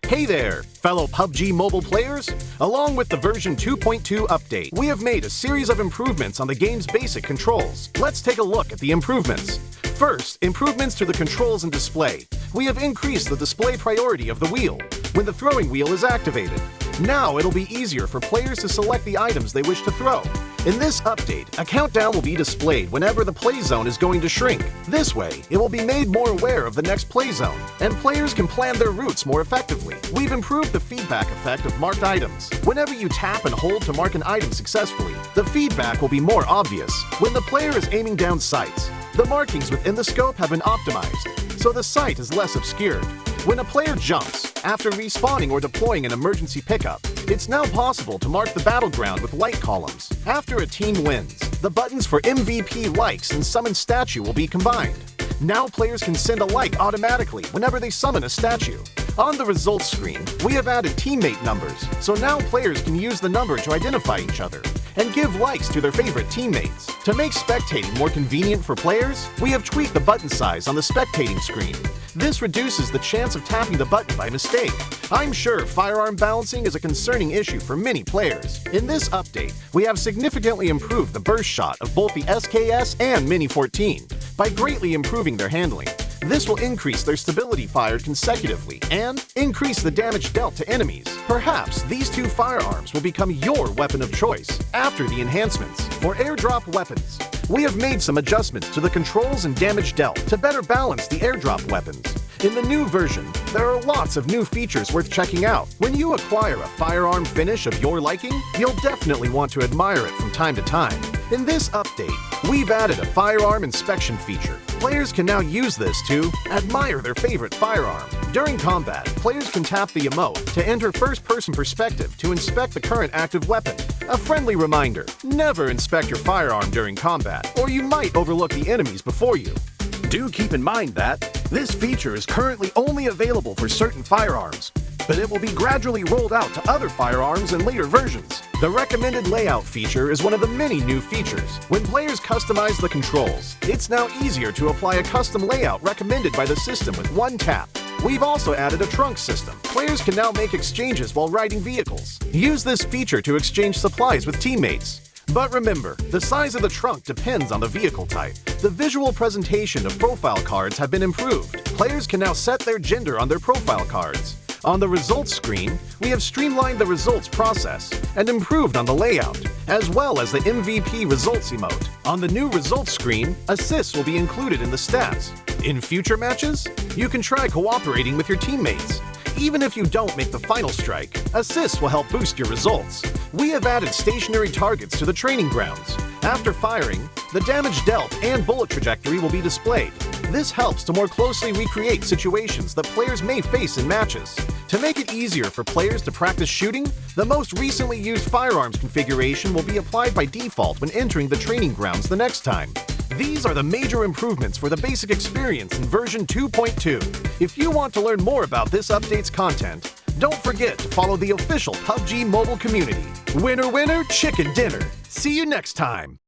Hey there, fellow PUBG mobile players! Along with the version 2.2 update, we have made a series of improvements on the game's basic controls. Let's take a look at the improvements. First, improvements to the controls and display. We have increased the display priority of the wheel when the throwing wheel is activated. Now it'll be easier for players to select the items they wish to throw. In this update, a countdown will be displayed whenever the play zone is going to shrink. This way, it will be made more aware of the next play zone, and players can plan their routes more effectively. We've improved the feedback effect of marked items. Whenever you tap and hold to mark an item successfully, the feedback will be more obvious. When the player is aiming down sights, the markings within the scope have been optimized, so the sight is less obscured. When a player jumps, after respawning or deploying an emergency pickup, it's now possible to mark the battleground with light columns. After a team wins, the buttons for MVP likes and summon statue will be combined. Now players can send a like automatically whenever they summon a statue. On the results screen, we have added teammate numbers, so now players can use the number to identify each other and give likes to their favorite teammates. To make spectating more convenient for players, we have tweaked the button size on the spectating screen. This reduces the chance of tapping the button by mistake. I'm sure firearm balancing is a concerning issue for many players. In this update, we have significantly improved the burst shot of both the SKS and Mini 14 by greatly improving their handling. This will increase their stability fired consecutively and increase the damage dealt to enemies. Perhaps these two firearms will become your weapon of choice after the enhancements. For airdrop weapons, we have made some adjustments to the controls and damage dealt to better balance the airdrop weapons. In the new version, there are lots of new features worth checking out. When you acquire a firearm finish of your liking, you'll definitely want to admire it from time to time. In this update, we've added a firearm inspection feature. Players can now use this to admire their favorite firearm. During combat, players can tap the emote to enter first-person perspective to inspect the current active weapon. A friendly reminder, never inspect your firearm during combat, or you might overlook the enemies before you. Do keep in mind that this feature is currently only available for certain firearms, but it will be gradually rolled out to other firearms in later versions. The recommended layout feature is one of the many new features. When players customize the controls, it's now easier to apply a custom layout recommended by the system with one tap. We've also added a trunk system. Players can now make exchanges while riding vehicles. Use this feature to exchange supplies with teammates. But remember, the size of the trunk depends on the vehicle type. The visual presentation of profile cards have been improved. Players can now set their gender on their profile cards. On the results screen, we have streamlined the results process and improved on the layout, as well as the MVP results emote. On the new results screen, assists will be included in the stats. In future matches, you can try cooperating with your teammates. Even if you don't make the final strike, assists will help boost your results. We have added stationary targets to the training grounds. After firing, the damage dealt and bullet trajectory will be displayed. This helps to more closely recreate situations that players may face in matches. To make it easier for players to practice shooting, the most recently used firearms configuration will be applied by default when entering the training grounds the next time. These are the major improvements for the basic experience in version 2.2. If you want to learn more about this update's content, don't forget to follow the official PUBG mobile community. Winner, winner, chicken dinner. See you next time.